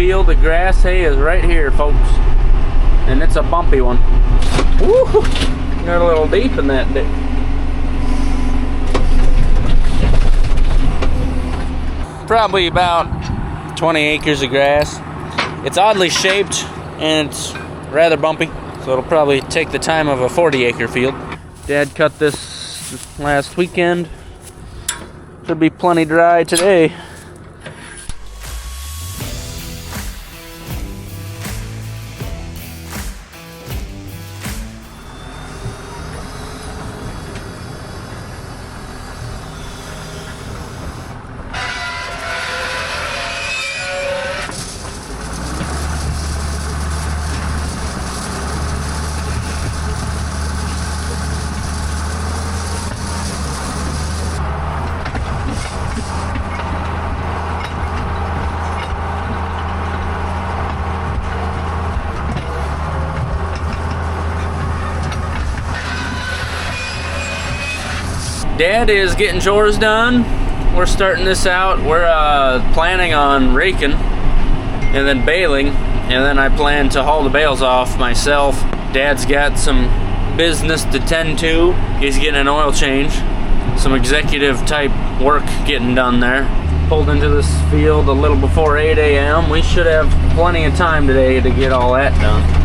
field of grass hay is right here, folks. And it's a bumpy one. Woo! Got a little deep in that ditch. Probably about 20 acres of grass. It's oddly shaped and it's rather bumpy, so it'll probably take the time of a 40-acre field. Dad cut this last weekend. Should be plenty dry today. Dad is getting chores done. We're starting this out. We're planning on raking and then baling, and then I plan to haul the bales off myself. Dad's got some business to tend to. He's getting an oil change. Some executive type work getting done there. Pulled into this field a little before 8 a.m. We should have plenty of time today to get all that done.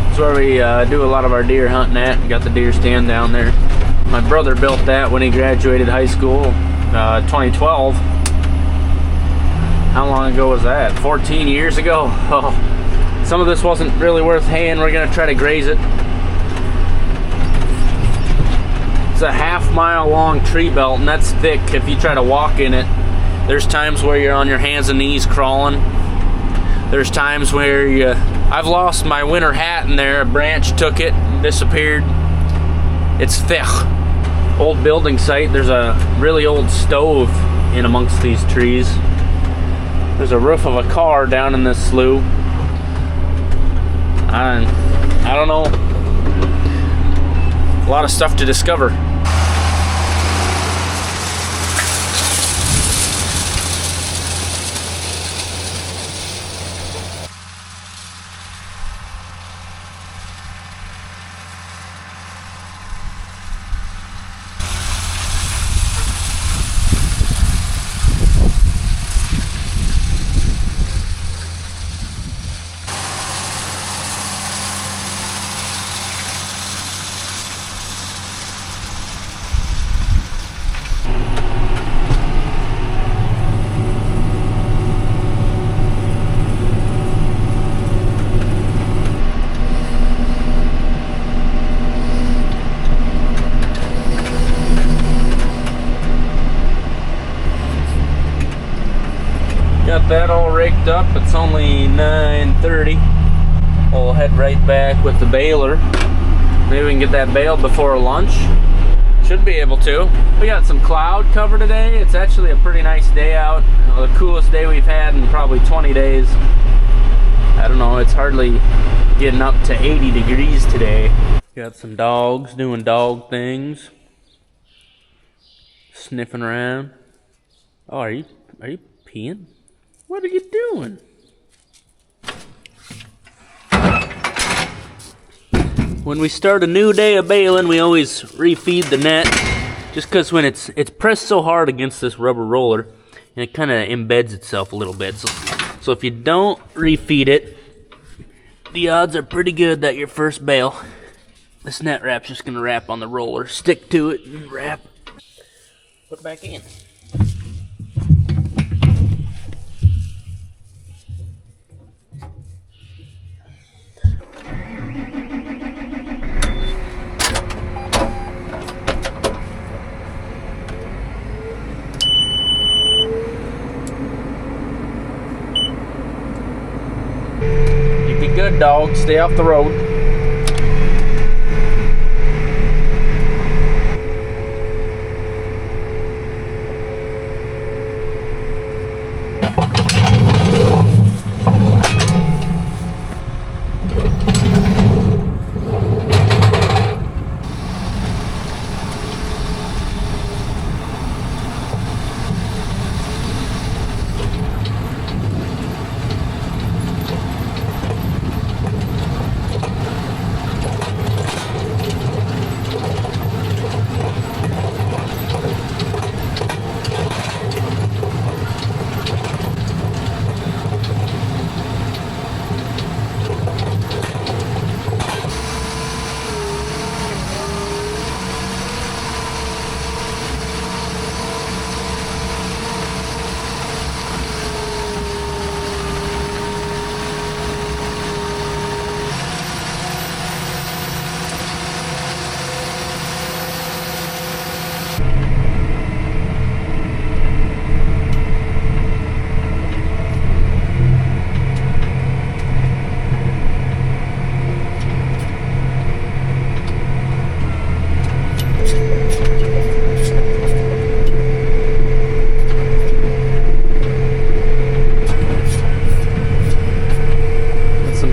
That's where we do a lot of our deer hunting at. We got the deer stand down there. My brother built that when he graduated high school, 2012. How long ago was that? 14 years ago? Oh, some of this wasn't really worth haying. We're gonna try to graze it. It's a half-mile long tree belt, and that's thick if you try to walk in it. There's times where you're on your hands and knees crawling. There's times where I've lost my winter hat in there. A branch took it and disappeared. It's thick. Old building site. There's a really old stove in amongst these trees. There's a roof of a car down in this slough. I don't know. A lot of stuff to discover. Got that all raked up. It's only 9:30. We'll head right back with the baler. Maybe we can get that baled before lunch. Should be able to. We got some cloud cover today. It's actually a pretty nice day out. The coolest day we've had in probably 20 days. I don't know, it's hardly getting up to 80 degrees today. Got some dogs doing dog things. Sniffing around. Oh, are you peeing? What are you doing? When we start a new day of baling, we always refeed the net, just because when it's pressed so hard against this rubber roller, and it kind of embeds itself a little bit. So if you don't refeed it, the odds are pretty good that your first bale, this net wrap's just gonna wrap on the roller, stick to it, and wrap. Put it back in. good dog. Stay off the road.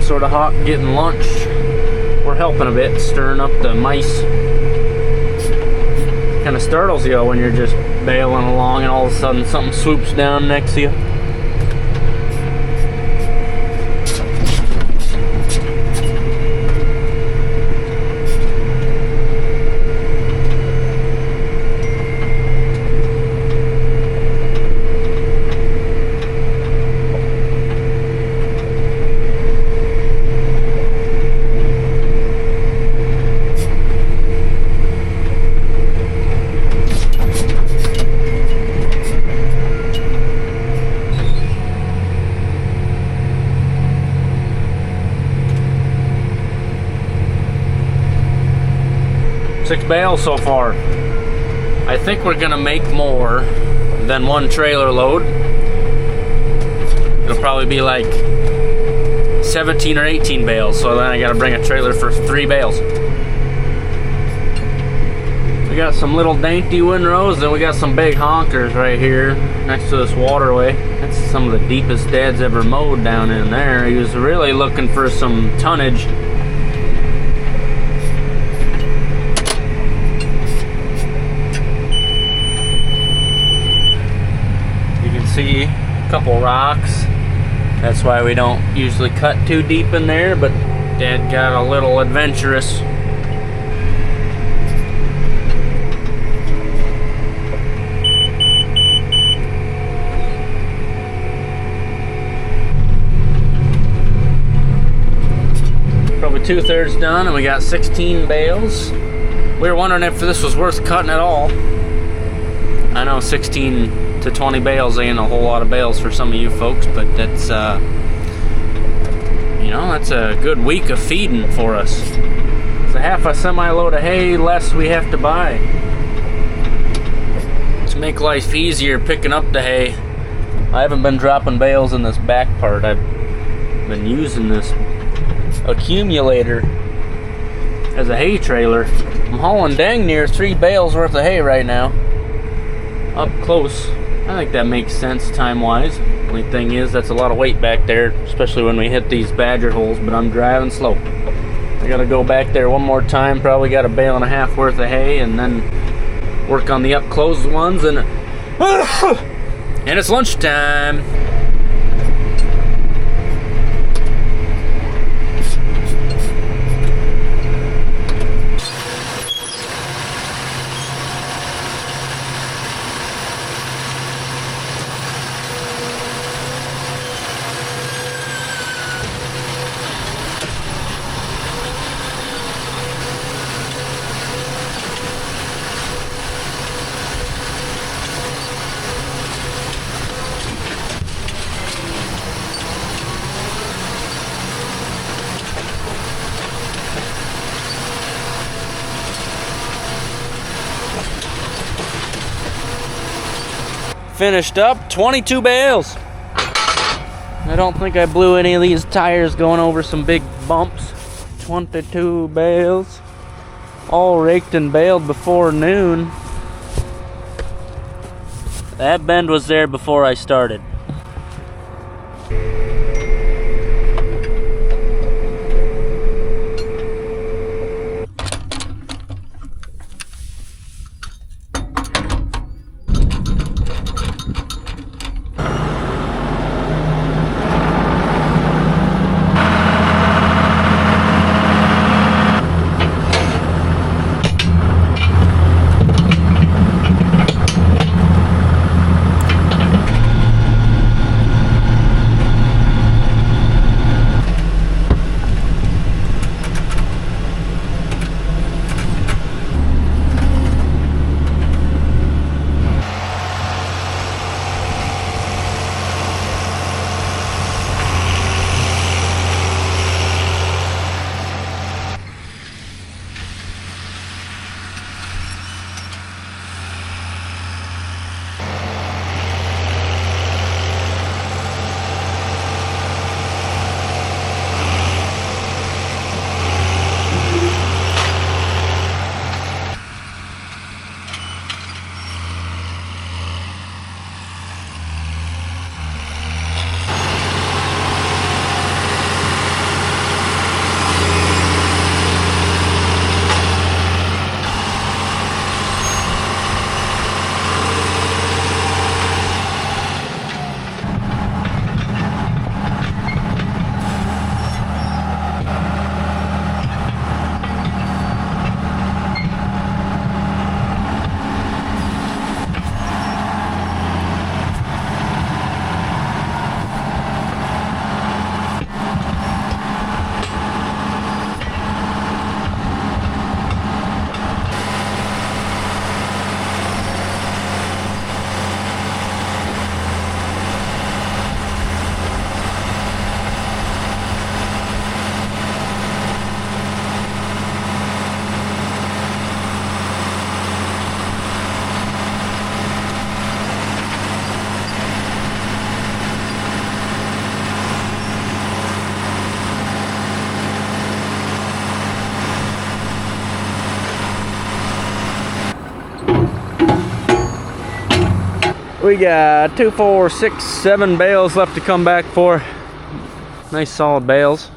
Sort of hot getting lunch. We're helping a bit, stirring up the mice. Kind of startles you when you're just bailing along and all of a sudden something swoops down next to you. Six bales so far. I think we're gonna make more than one trailer load. It'll probably be like 17 or 18 bales, so then I gotta bring a trailer for 3 bales. We got some little dainty windrows, then we got some big honkers right here next to this waterway. That's some of the deepest Dad's ever mowed down in there. He was really looking for some tonnage. See a couple rocks. That's why we don't usually cut too deep in there, but Dad got a little adventurous. Probably 2/3 done, and we got 16 bales. We were wondering if this was worth cutting at all. I know 16 to 20 bales ain't a whole lot of bales for some of you folks, but that's you know, that's a good week of feeding for us. It's a half a semi-load of hay less we have to buy. To make life easier picking up the hay, I haven't been dropping bales in this back part. I've been using this accumulator as a hay trailer. I'm hauling dang near 3 bales worth of hay right now. Up close. I think that makes sense time-wise. Only thing is, that's a lot of weight back there, especially when we hit these badger holes, but I'm driving slow. I gotta go back there one more time, probably got a bale and a half worth of hay, and then work on the up-close ones, and it's lunchtime. Finished up 22 bales. I don't think I blew any of these tires going over some big bumps. 22 bales. All raked and baled before noon. That bend was there before I started. We got 2, 4, 6, 7 bales left to come back for. Nice solid bales.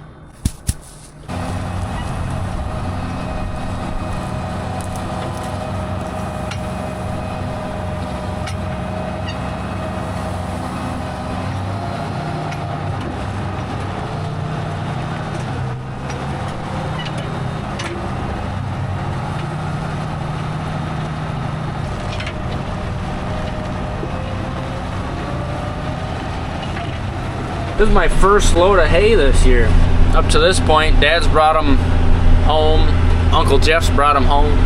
This is my first load of hay this year. Up to this point, Dad's brought them home. Uncle Jeff's brought them home.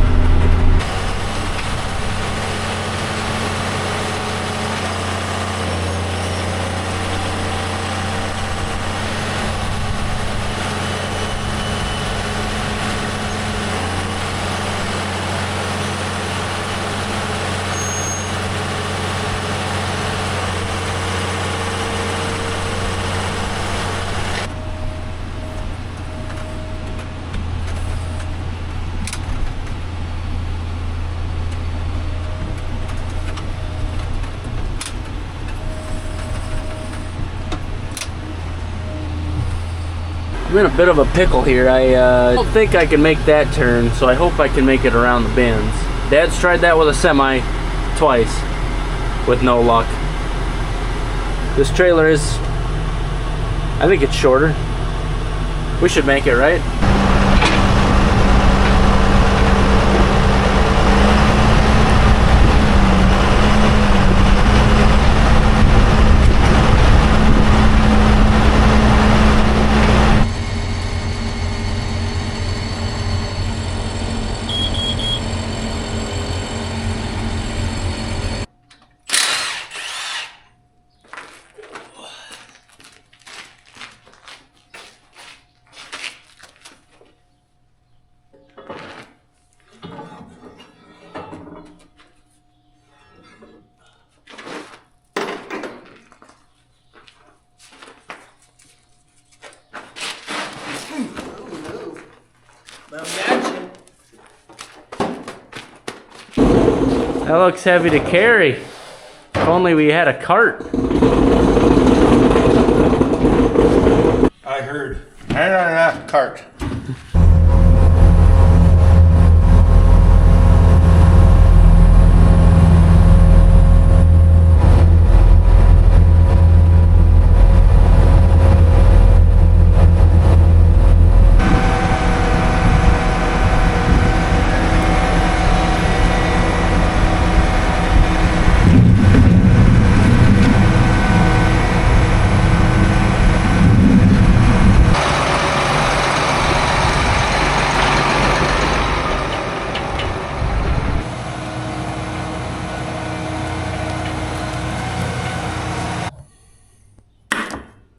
I'm in a bit of a pickle here. I don't think I can make that turn, so I hope I can make it around the bends. Dad's tried that with a semi twice with no luck. This trailer is, I think it's shorter. We should make it, right? Gotcha. That looks heavy to carry. If only we had a cart. I heard. Cart.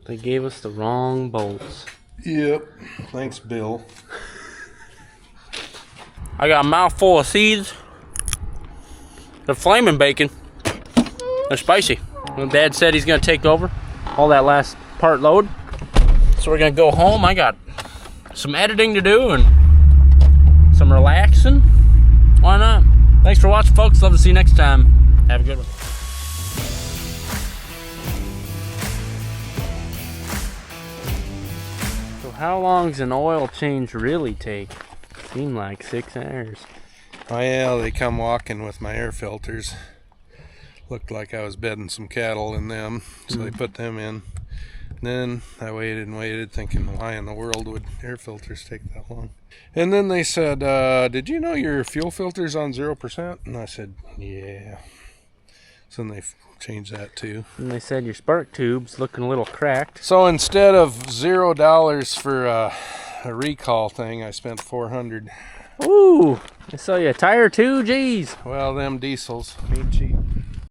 They gave us the wrong bolts. Yep. Thanks, Bill. I got a mouthful of seeds. They're flaming bacon. They're spicy. Dad said he's gonna take over all that last part load. So we're gonna go home. I got some editing to do and some relaxing. Why not? Thanks for watching, folks. Love to see you next time. Have a good one. How long's an oil change really take? Seemed like 6 hours. Well, they come walking with my air filters. Looked like I was bedding some cattle in them, so they put them in. And then I waited and waited, thinking, why in the world would air filters take that long? And then they said, did you know your fuel filter's on 0%? And I said, yeah. So then they changed that too. And they said your spark tube's looking a little cracked. So instead of $0 for a recall thing, I spent $400. Ooh, I saw you a tire too, geez. Well, them diesels need cheap.